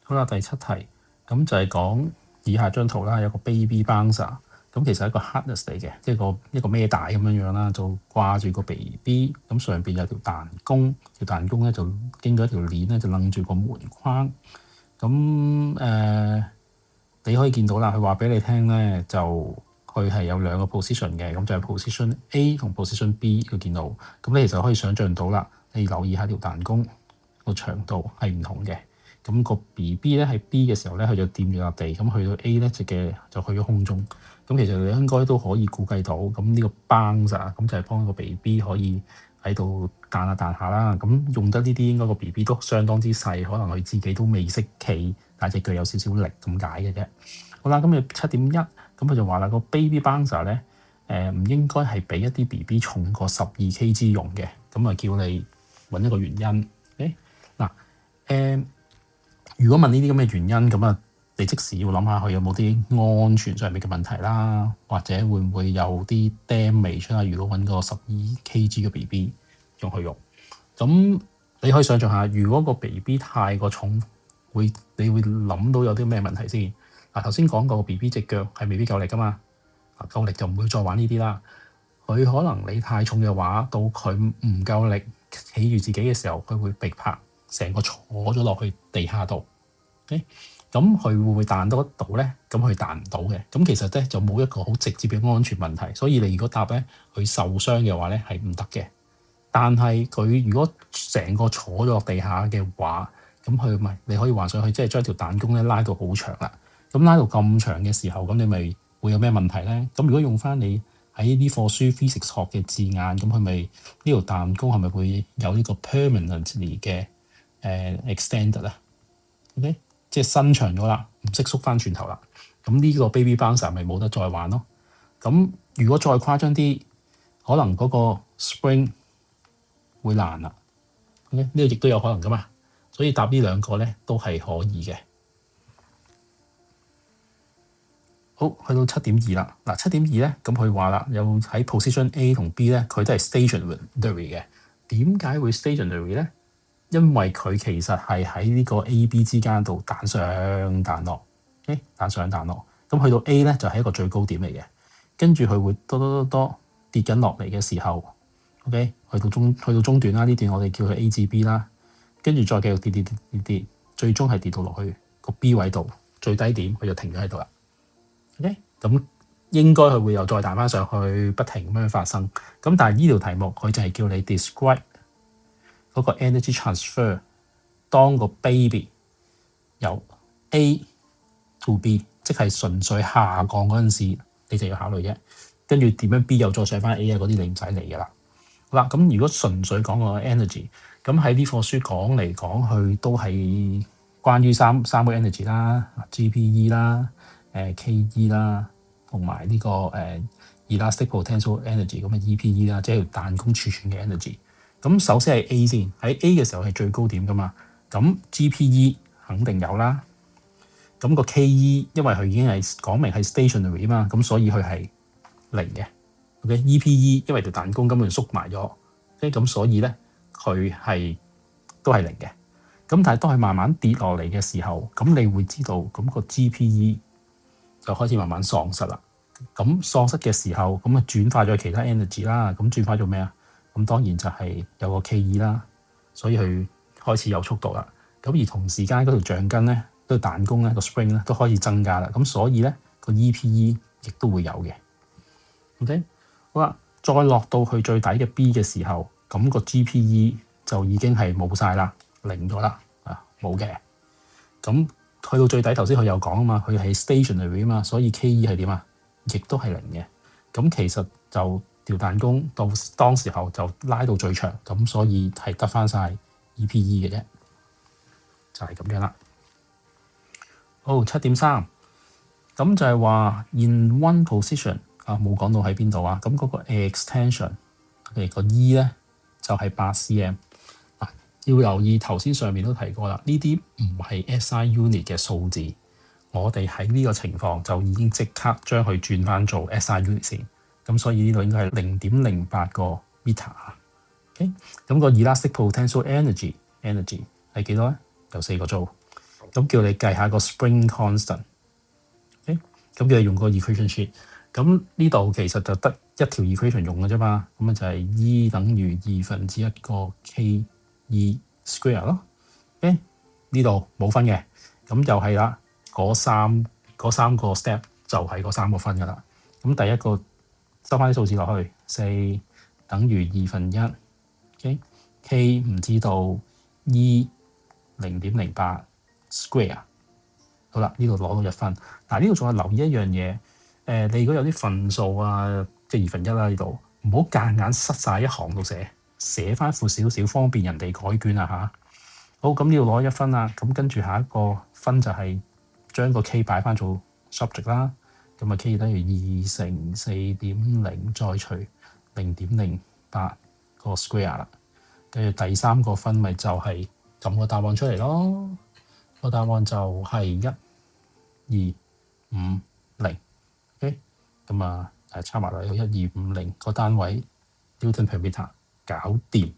好啦，第7題咁就係講以下張圖啦，有個 baby bouncer， 咁其實係一個 harness 嚟嘅，即係一個孭帶咁樣啦，就掛住個 BB， 咁上邊有條彈弓，條彈弓咧就經過一條鏈咧就楞住個門框，咁你可以見到啦，佢話俾你聽咧就佢係有兩個 position 嘅，咁就係 position A 同 position B， 佢見到，咁你其實可以想像到啦，你留意下條彈弓個長度係唔同嘅。咁個 BB 咧喺 B 嘅時候咧，佢就掂住笪地，咁去到 A 咧就去咗空中。咁其實你應該都可以估計到，咁呢個 bouncer 咁就係幫個 BB 可以喺度彈下彈下啦。咁用得呢啲應該個 BB 都相當之細，可能佢自己都未識企，但隻腳有少少力咁解嘅啫。好啦，咁你7.1，咁佢就話啦，個 baby bouncer 咧唔應該係俾一啲 BB 重過12kg 用嘅，咁啊叫你揾一個原因。如果問呢啲咁嘅原因，咁啊，你即時要諗下佢有冇啲安全上面嘅問題啦，或者會唔會有啲 damage 啦？如果揾個12kg 嘅 BB 用去用，咁你可以想象下，如果個 BB 太過重，你會諗到有啲咩問題先？頭先講過個 BB 隻腳係未必夠力噶嘛，夠力就唔會再玩呢啲啦。佢可能你太重嘅話，到佢唔夠力企住自己嘅時候，佢會被拍成個坐咗落去地下度。咁佢會唔會彈得到咧？咁佢彈唔到嘅。咁其實咧就冇一個好直接嘅安全問題。所以你如果答咧佢受傷嘅話咧係唔得嘅。但係佢如果成個坐咗落地下嘅話，咁佢咪你可以幻想佢即係將條彈弓咧拉到好長啦。咁拉到咁長嘅時候，咁你咪會有咩問題咧？咁如果用翻你喺呢課書 physics 學嘅字眼，咁佢咪呢條彈弓係咪會有呢個 permanently 嘅extended 啊 ？OK， 即係伸長咗啦，唔識縮翻轉頭啦。咁呢個 baby bouncer 咪冇得再玩咯。咁如果再誇張啲，可能嗰個 spring 會爛啦。OK， 呢個亦都有可能噶嘛。所以答呢兩個咧都係可以嘅。好，去到7.2啦。7.2咧，咁佢話啦，有喺 position A 同 B 咧，佢都係 stationary 嘅。點解會 stationary 咧？因為佢其實係喺呢個 A、B 之間度彈上彈落，彈上彈落。咁去到 A 咧就係一個最高點嚟嘅，跟住佢會多跌緊落嚟嘅時候 ，OK， 去到中段啦。呢段我哋叫佢 A 至 B 啦，跟住再繼續跌，最終係跌到落去個 B 位度最低點，佢就停咗喺度啦。OK， 咁應該佢會又再彈翻上去，不停咁樣發生。咁但係呢條題目佢就係叫你 describe 嗰個 energy transfer， 當個 baby 由 A to B， 即係純粹下降嗰陣時，你就要考慮啫。跟住點樣 B 又再上翻 A 啊，嗰啲你唔使理噶啦。好啦，咁如果純粹講個 energy， 咁喺呢課書講嚟講去都係關於三個 energy 啦 ，GPE 啦。KE 啦，同埋呢個elastic potential energy 咁嘅 EPE 啦，即係彈弓儲存嘅 energy。咁首先係 A 先，喺 A 嘅時候係最高點噶嘛，咁 GPE 肯定有啦。咁個 KE 因為佢已經係講明係 stationary 啊嘛，咁所以佢係零嘅。OK，EPE 因為條彈弓根本縮埋咗，咁所以咧佢係都係零嘅。咁但係當佢慢慢跌落嚟嘅時候，咁你會知道咁個 GPE就開始慢慢喪失啦。咁喪失嘅時候，咁啊轉化咗其他 energy 啦。咁轉化做咩啊？咁當然就係有個 KE 啦，所以佢開始有速度啦。咁而同時間嗰條橡筋咧，嗰條彈弓咧，個 spring 咧都開始增加啦。咁所以咧個 EPE 亦都會有嘅。OK， 好啦，再落到去最底嘅 B 嘅時候，咁個 GPE 就已經係冇晒啦，零咗啦，冇嘅。咁去到最底，頭先佢有講啊嘛，佢係 stationary 啊嘛，所以 KE 係點啊？亦都係零嘅。咁其實就條彈弓到當時候就拉到最長，咁所以係得翻晒 EPE 嘅啫，就係咁樣啦。好，7.3，咁就係話 in one position 冇講到喺邊度啊？咁嗰個 extension 個 E 咧就係8 cm。要留意頭先上面都提過啦，呢啲唔係 SI unit 嘅數字，我哋喺呢個情況就已經即刻將佢轉翻做 SI unit 先。咁所以呢度應該係0.08個 meter。OK， 咁個 elastic potential energy 係幾多咧？有4個 joule。咁叫你計下個 spring constant。OK， 咁叫你用個 equation sheet。咁呢度其實就得一條 equation 用嘅啫嘛。咁就係 E 等於1/2個 KE square 咯。OK， 呢度冇分嘅，咁又係啦。嗰三個 step 就係嗰3個分噶啦。咁第一個收翻啲數字落去，4等於1/2。OK，K 唔知道 E 0.08 square。好啦，呢度攞到1分。嗱，呢度仲有留意一樣嘢，你如果有啲分數啊，即係1/2啦，呢度唔好夾硬塞晒一行度寫翻闊少少，方便人哋改卷啊嚇。好，咁呢度攞1分啦。咁跟住下一個分就係將個 K 擺翻做 subject 啦。咁啊 K 等於2乘4.0再除0.08個 square 啦。跟住第3個分咪就係撳個答案出嚟咯。個答案就係1250。OK， 咁啊插埋落去1250個單位 Newton per meter 搞掂。